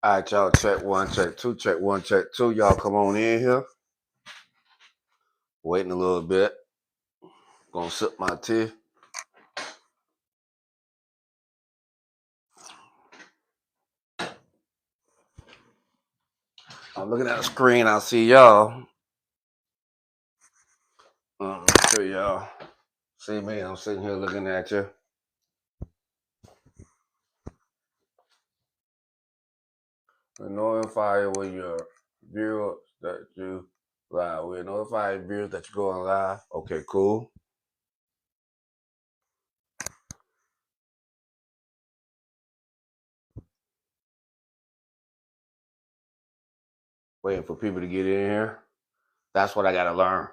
All right, y'all. Check one, check two, check one, check two. Y'all come on in here. Waiting a little bit. Gonna sip my tea. I'm looking at the screen. I see y'all. Make sure y'all see me. I'm sitting here looking at you. We notify you with your viewers that you live. We notify viewers that you're going live. Okay, cool. Waiting for people to get in here. That's what I gotta learn.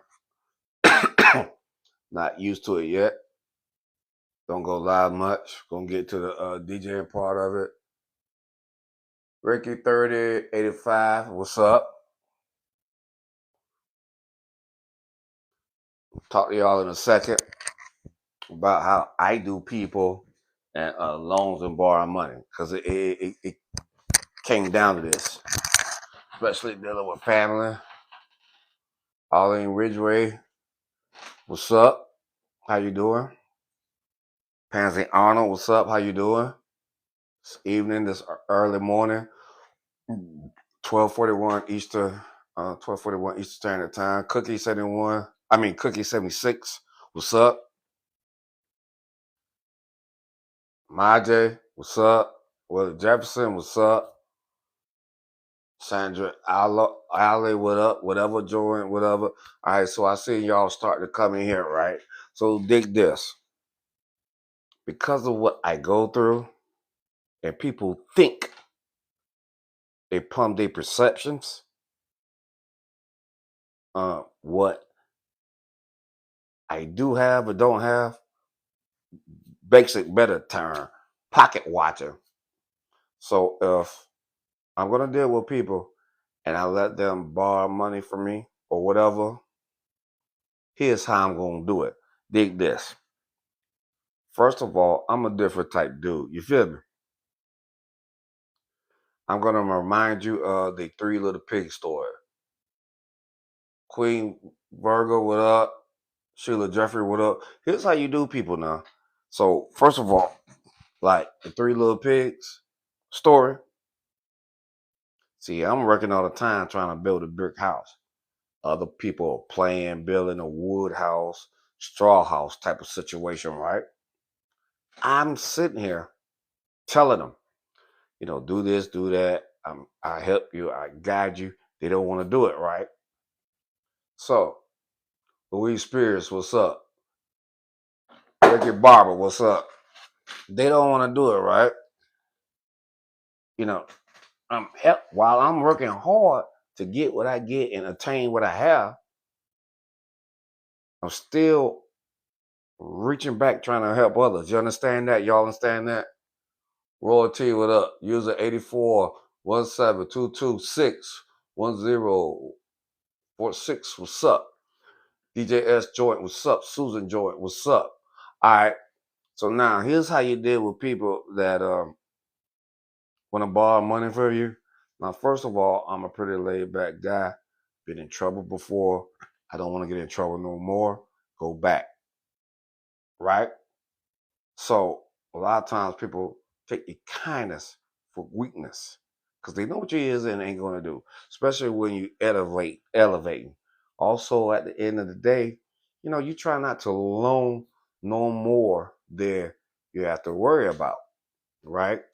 Not used to it yet. Don't go live much. Gonna get to the DJing part of it. Ricky 3085, what's up? Talk to y'all in a second about how I do people and loans and borrowing money, because it came down to this, especially dealing with family. Arlene Ridgeway, what's up? How you doing? Pansy Arnold, what's up? How you doing? This evening, this early morning, 12:41 Eastern, 12:41 Eastern Standard Time. Cookie 76. What's up? Majay, what's up? Willie Jefferson, what's up? Sandra Ali, what up? Whatever, Jordan, whatever. All right, so I see y'all starting to come in here, right? So dig this. Because of what I go through, and people think they plumb their perceptions, what I do have or don't have, basic better term, pocket watching. So if I'm gonna deal with people and I let them borrow money from me or whatever, here's how I'm gonna do it. Dig this. First of all, I'm a different type dude. You feel me? I'm gonna remind you of the Three Little Pigs story. Queen Virgo, what up? Sheila Jeffrey, what up? Here's how you do people now. So first of all, like the Three Little Pigs story. See, I'm working all the time trying to build a brick house. Other people are playing, building a wood house, straw house type of situation, right? I'm sitting here telling them, do this, do that. I help you, I guide you. They don't want to do it, right? So, Louise Spears, what's up? Ricky Barber, what's up? They don't want to do it, right? While I'm working hard to get what I get and attain what I have, I'm still reaching back trying to help others. You understand that? Y'all understand that? Roy T, what up? User 841722611046, what's up? DJ S Joint, what's up? Susan Joint, what's up? All right. So now here's how you deal with people that want to borrow money from you. Now, first of all, I'm a pretty laid back guy. Been in trouble before. I don't want to get in trouble no more. Go back. Right? So a lot of times people take your kindness for weakness because they know what you is and ain't going to do, especially when you elevating. Also, at the end of the day, you try not to loan no more than you have to worry about, right?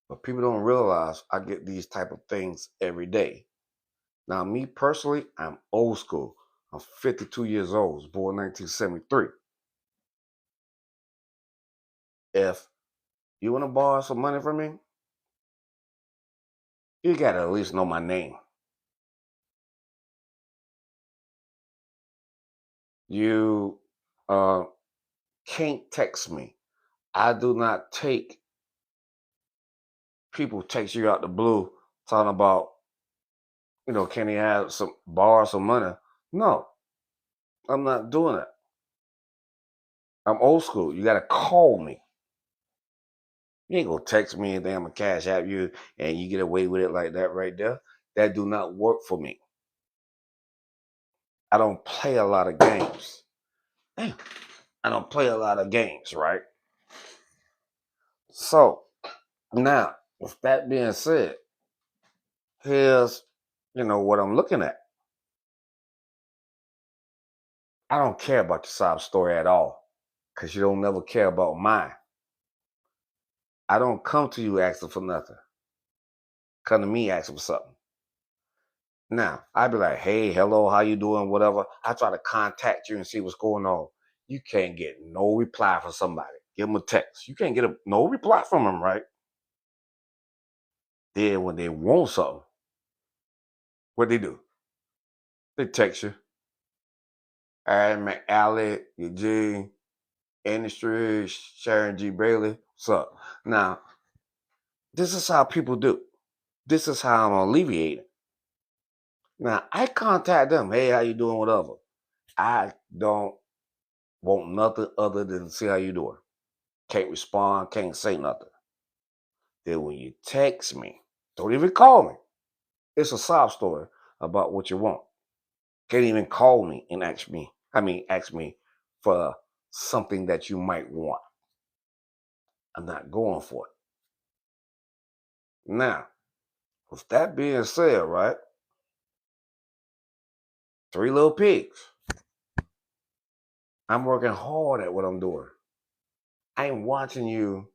But people don't realize I get these type of things every day. Now, me personally, I'm old school. I'm 52 years old, was born 1973. If you want to borrow some money from me, you got to at least know my name. You can't text me. I do not take people text you out the blue talking about, can he have borrow some money? No, I'm not doing it. I'm old school. You got to call me. You ain't gonna text me anything. I'm gonna cash out you and you get away with it like that right there. That do not work for me. I don't play a lot of games. Damn. I don't play a lot of games, right? So now, with that being said, here's what I'm looking at. I don't care about your sob story at all, because you don't never care about mine. I don't come to you asking for nothing. Come to me asking for something. Now, I'd be like, hey, hello, how you doing? Whatever. I try to contact you and see what's going on. You can't get no reply from somebody. Give them a text. You can't get no reply from them, right? Then when they want something, what they do? They text you. Hey, man, Alec, Eugene, Industry, Sharon G. Bailey. What's up? Now, this is how people do. This is how I'm alleviating. Now, I contact them. Hey, how you doing? Whatever. I don't want nothing other than see how you doing. Can't respond, can't say nothing. Then when you text me, don't even call me. It's a sob story about what you want. Can't even call me and ask me for something that you might want. I'm not going for it. Now, with that being said, right? 3 little pigs. I'm working hard at what I'm doing. I ain't watching you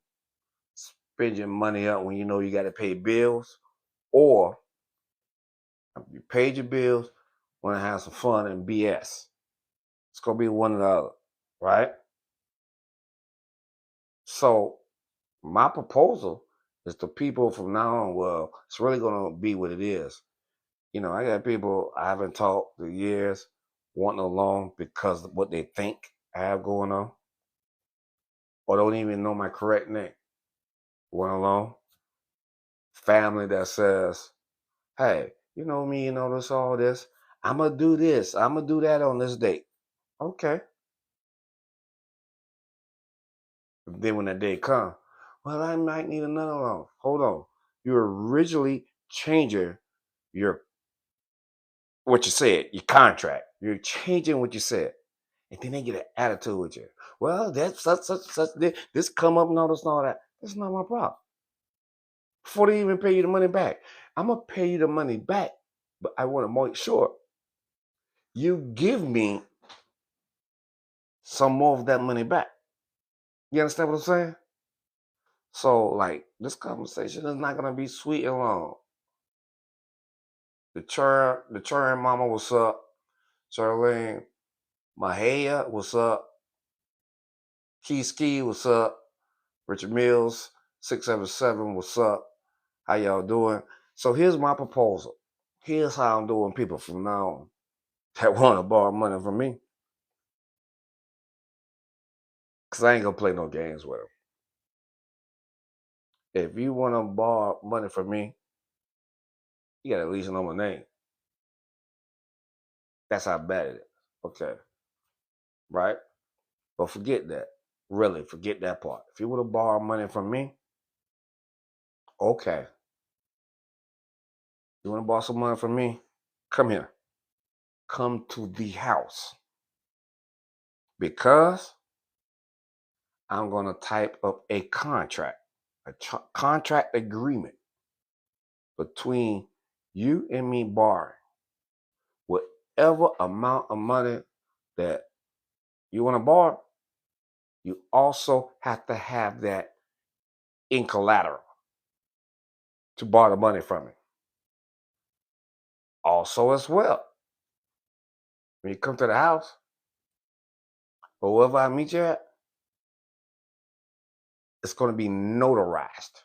spend your money up when you know you got to pay bills, or you paid your bills, want to have some fun and BS. It's gonna be one or the other, right? So my proposal is to people from now on. Well, it's really gonna be what it is. I got people I haven't talked to years wanting along because of what they think I have going on, or don't even know my correct name. Want along. Family that says, "Hey, you know me, you know this, all this. I'm gonna do this. I'm gonna do that on this date." Okay. Then when that day come, well, I might need another loan. Hold on. You're originally changing your what you said, your contract. You're changing what you said. And then they get an attitude with you. Well, that's such this come up and all this and all that. That's not my problem. Before they even pay you the money back. I'm gonna pay you the money back, but I want to make sure you give me some more of that money back. You understand what I'm saying? So, like, this conversation is not gonna be sweet and long. The churn mama, what's up? Charlene, Mahaya, what's up? Key Ski, what's up? Richard Mills, 677, what's up? How y'all doing? So here's my proposal. Here's how I'm doing people from now on that want to borrow money from me. Because I ain't gonna play no games with them. If you want to borrow money from me, you gotta at least know my name. That's how bad it is. Okay. Right? But forget that. Really, forget that part. If you want to borrow money from me, okay. You want to borrow some money from me? Come here. Come to the house. Because I'm going to type up a contract, contract agreement between you and me borrowing whatever amount of money that you want to borrow. You also have to have that in collateral to borrow the money from me. Also, as well, when you come to the house, or wherever I meet you at, it's going to be notarized.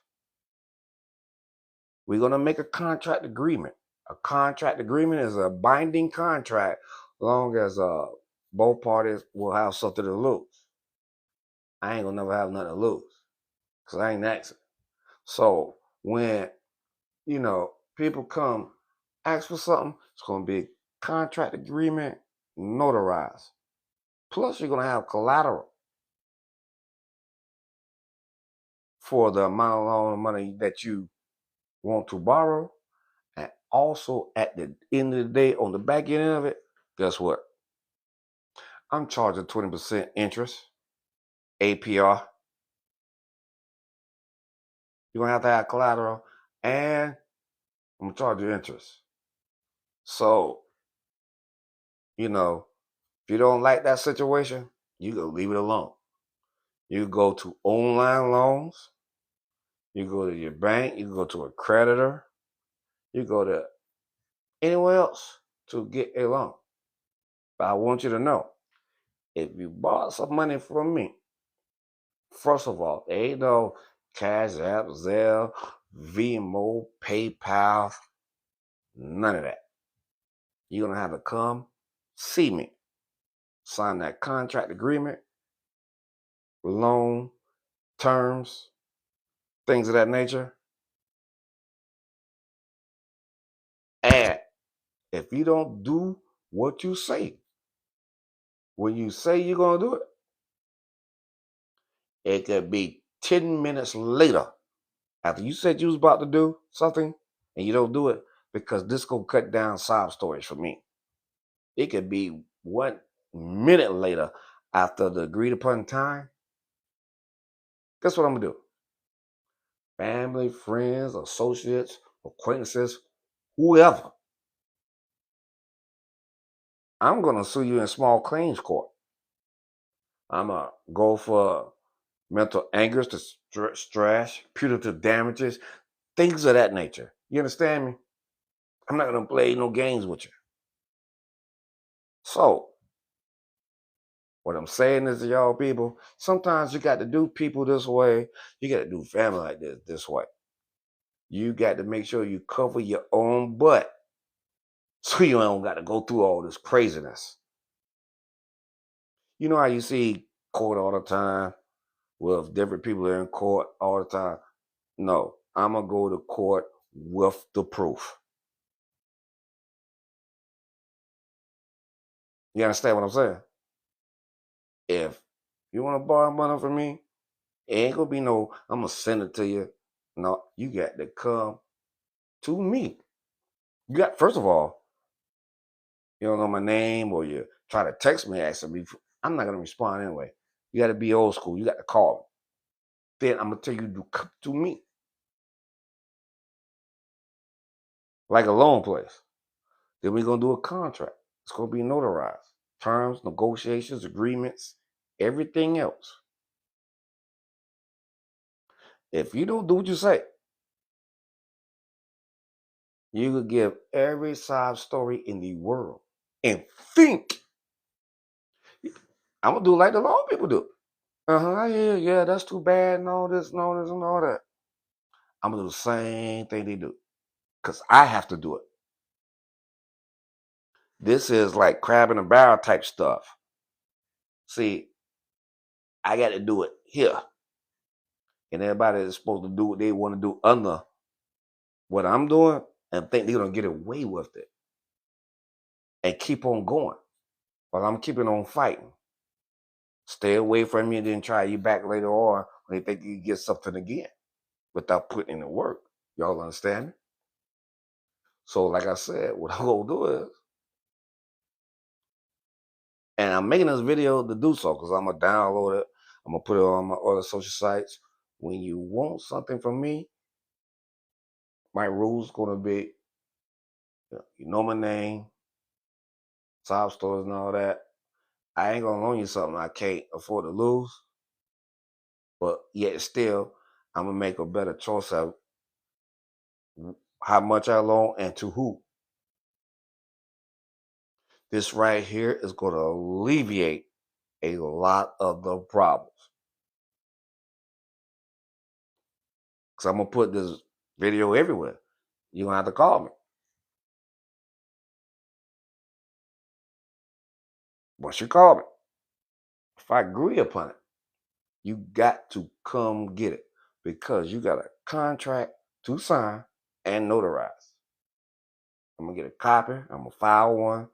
We're going to make a contract agreement. A contract agreement is a binding contract long as both parties will have something to lose. I ain't going to never have nothing to lose because I ain't asking. So when, people come ask for something, it's going to be a contract agreement notarized. Plus, you're going to have collateral for the amount of money that you want to borrow. And also at the end of the day, on the back end of it, guess what? I'm charging 20% interest, APR. You're gonna have to have collateral, and I'm gonna charge you interest. So, if you don't like that situation, you can leave it alone. You go to online loans, you go to your bank, you go to a creditor, you go to anywhere else to get a loan. But I want you to know, if you borrow some money from me, first of all, there ain't no Cash App, Zelle, Venmo, PayPal, none of that. You're gonna have to come see me, sign that contract agreement, loan terms, things of that nature. And if you don't do what you say, when you say you're gonna do it, it could be 10 minutes later after you said you was about to do something and you don't do it, because this gonna cut down sob stories for me. It could be 1 minute later after the agreed upon time. Guess what I'm gonna do? Family, friends, associates, acquaintances, whoever. I'm gonna sue you in small claims court. I'm gonna go for mental anguish, stress, punitive damages, things of that nature. You understand me? I'm not gonna play no games with you. So, what I'm saying is to y'all people, sometimes you got to do people this way. You got to do family like this way. You got to make sure you cover your own butt so you don't got to go through all this craziness. You know how you see court all the time with different people in court all the time? No, I'm going to go to court with the proof. You understand what I'm saying? If you want to borrow money from me, it ain't going to be no, I'm going to send it to you. No, you got to come to me. You got, first of all, you don't know my name, or you try to text me asking me, I'm not going to respond anyway. You got to be old school. You got to call me. Then I'm going to tell you to come to me. Like a loan place. Then we're going to do a contract. It's going to be notarized. Terms, negotiations, agreements, everything else. If you don't do what you say, you could give every side story in the world and think I'm going to do like the law people do. Yeah, that's too bad, and all this, and all this, and all that. I'm going to do the same thing they do, because I have to do it. This is like crab in a barrel type stuff. See, I got to do it here. And everybody is supposed to do what they want to do under what I'm doing and think they're going to get away with it and keep on going while I'm keeping on fighting. Stay away from you and then try you back later on when they think you get something again without putting in the work. Y'all understand me? So like I said, what I'm going to do is, and I'm making this video to do so because I'm going to download it. I'm going to put it on my other social sites. When you want something from me, my rules going to be, you know my name, sob stories and all that. I ain't going to loan you something I can't afford to lose. But yet still, I'm going to make a better choice of how much I loan and to who. This right here is going to alleviate a lot of the problems. Because I'm going to put this video everywhere. You're going to have to call me. Once you call me, if I agree upon it, you got to come get it, because you got a contract to sign and notarize. I'm going to get a copy. I'm going to file one.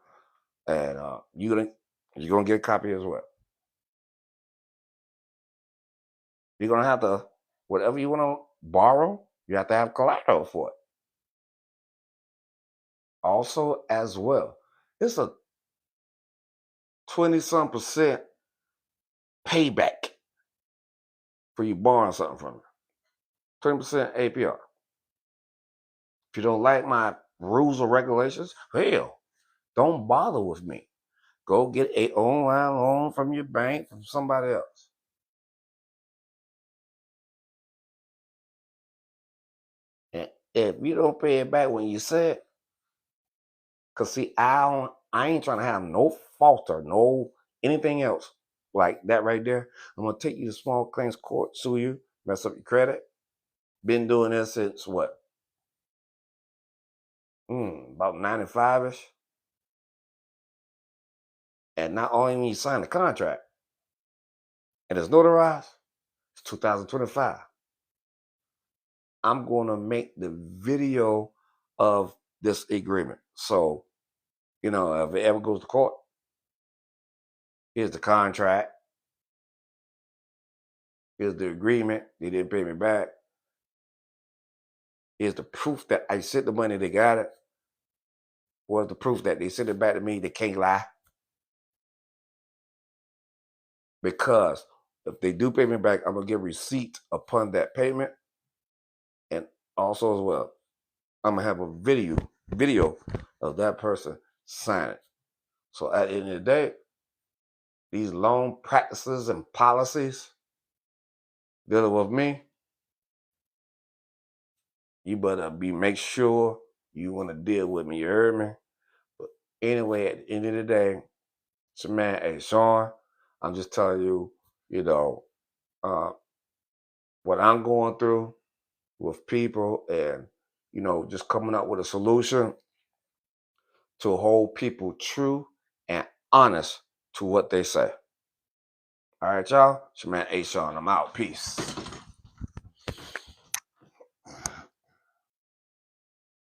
And you're going to get a copy as well. You're going to have to whatever you want to borrow, you have to have collateral for it. Also, as well, it's a 20-some% payback for you borrowing something from me. 20% APR. If you don't like my rules or regulations, hell, don't bother with me. Go get a online loan from your bank, from somebody else. And if you don't pay it back when you say it, because see, I ain't trying to have no falter, no anything else like that right there. I'm gonna take you to small claims court, sue you, mess up your credit. Been doing this since what? About 95-ish. And not only when you sign the contract and it's notarized, it's 2025. I'm gonna make the video of this agreement. So, if it ever goes to court, here's the contract, here's the agreement, they didn't pay me back. Here's the proof that I sent the money, they got it. Where's the proof that they sent it back to me, they can't lie? Because if they do pay me back, I'm gonna give receipt upon that payment. And also as well, I'm gonna have a video of that person sign it. So at the end of the day, these loan practices and policies dealing with me, you better make sure you want to deal with me. You heard me? But anyway, at the end of the day, it's your man A-Shawn. I'm just telling you, uh, what I'm going through with people, and just coming up with a solution to hold people true and honest to what they say. All right, y'all. It's your man A-Shawn. I'm out. Peace.